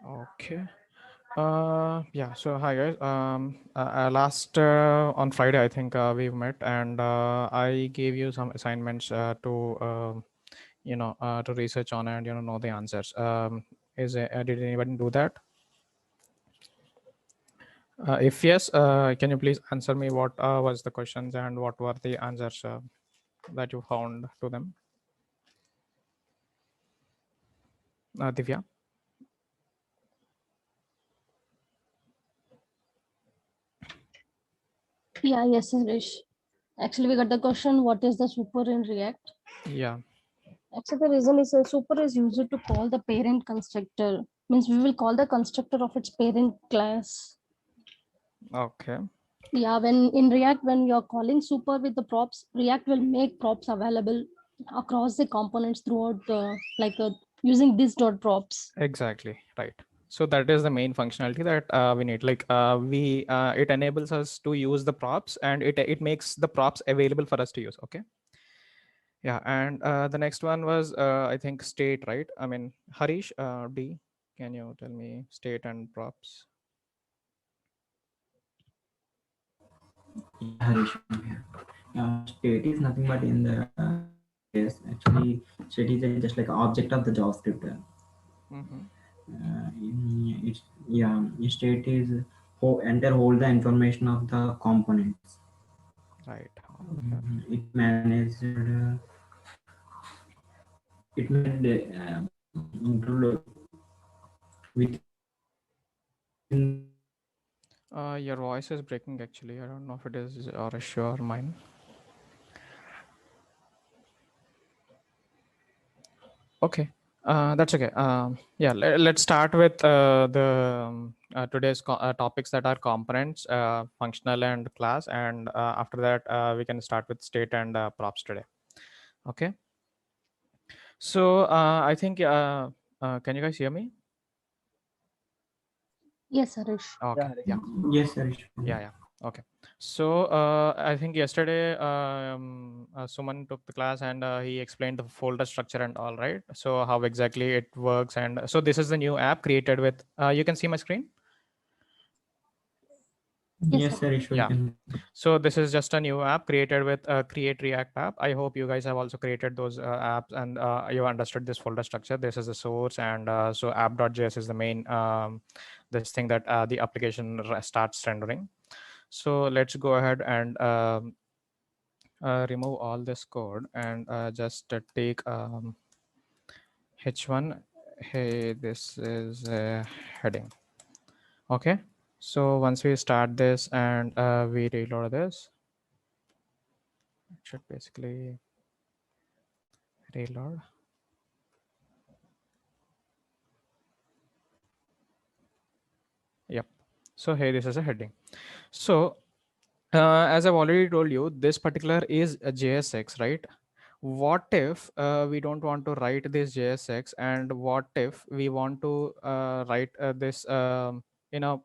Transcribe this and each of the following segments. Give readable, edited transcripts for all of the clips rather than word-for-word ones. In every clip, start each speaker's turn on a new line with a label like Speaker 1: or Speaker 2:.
Speaker 1: Okay. Yeah. So hi guys. Last on Friday, I think we met, and I gave you some assignments to research on and know the answers. Did anybody do that? If yes, can you please answer me what was the questions and what were the answers that you found to them? Divya.
Speaker 2: Yeah, yes, Harish. Actually, we got the question, what is the super in React?
Speaker 1: Yeah.
Speaker 2: Actually, the reason is a super is used to call the parent constructor. Means we will call the constructor of its parent class.
Speaker 1: Okay.
Speaker 2: Yeah, when in React, when you're calling super with the props, React will make props available across the components throughout the using this dot props.
Speaker 1: Exactly. Right. So that is the main functionality that we need. Like we it enables us to use the props, and it makes the props available for us to use. Okay. Yeah. And the next one was I think state, right? I mean, Harish, D, can you tell me state and props?
Speaker 3: Yeah, Harish, I'm here. State is nothing but in the JS. Actually, state is just like an object of the JavaScript.
Speaker 1: Mm-hmm.
Speaker 3: It's yeah, state is hold the information of the components.
Speaker 1: Right. Okay.
Speaker 3: It managed. It made include within the
Speaker 1: Your voice is breaking actually. I don't know if it is or issue or mine. Okay. That's okay. Yeah, let's start with today's topics that are components, functional and class, and after that we can start with state and props today. Okay. So I think can you guys hear me?
Speaker 2: Yes, Harish.
Speaker 1: Okay. Yeah.
Speaker 3: yes, Harish.
Speaker 1: Yeah. Yeah. Okay. So I think yesterday Suman took the class and he explained the folder structure and all, right? So how exactly it works, and so this is the new app created with. You can see my screen.
Speaker 2: Yes,
Speaker 3: Yes,
Speaker 2: Harish.
Speaker 3: Harish, we
Speaker 1: Yeah.
Speaker 3: can.
Speaker 1: So this is just a new app created with Create React app. I hope you guys have also created those apps and you understood this folder structure. This is the source, and so app.js is the main this thing that the application starts rendering. So let's go ahead and remove all this code and just take h1. Hey, this is a heading. Okay. So once we start this and we reload this, it should basically reload. Yep. So hey, this is a heading. So as I've already told you, this particular is a JSX, right? What if we don't want to write this JSX, and what if we want to write this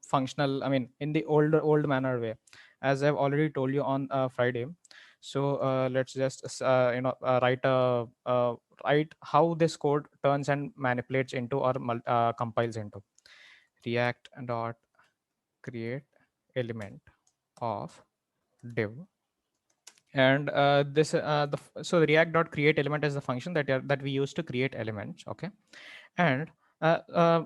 Speaker 1: functional? I mean, in the old manner way, as I've already told you on Friday. So let's just write how this code turns and manipulates into or compiles into React dot create element of div, and this so the react dot create element is the function that we use to create elements. Okay. And uh, uh,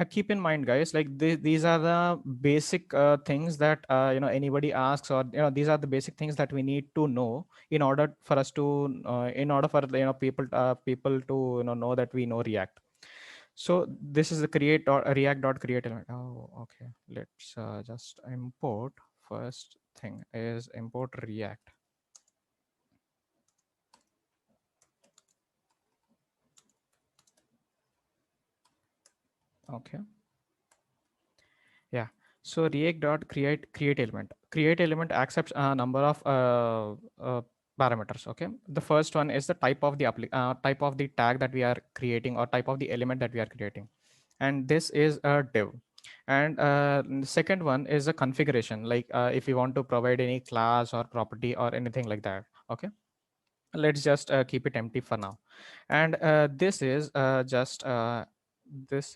Speaker 1: keep in mind, guys, like these are the basic things that anybody asks, or these are the basic things that we need to know in order for us to in order for people to know that we know React. So this is the create dot react dot create element. Oh, okay. Let's just import. First thing is import React. Okay. Yeah. So React dot create element. Create element accepts a number of parameters. Okay. The first one is the type of the type of the tag that we are creating, or type of the element that we are creating, and this is a div. And the second one is a configuration, like if you want to provide any class or property or anything like that. Okay. Let's just keep it empty for now. And this is just this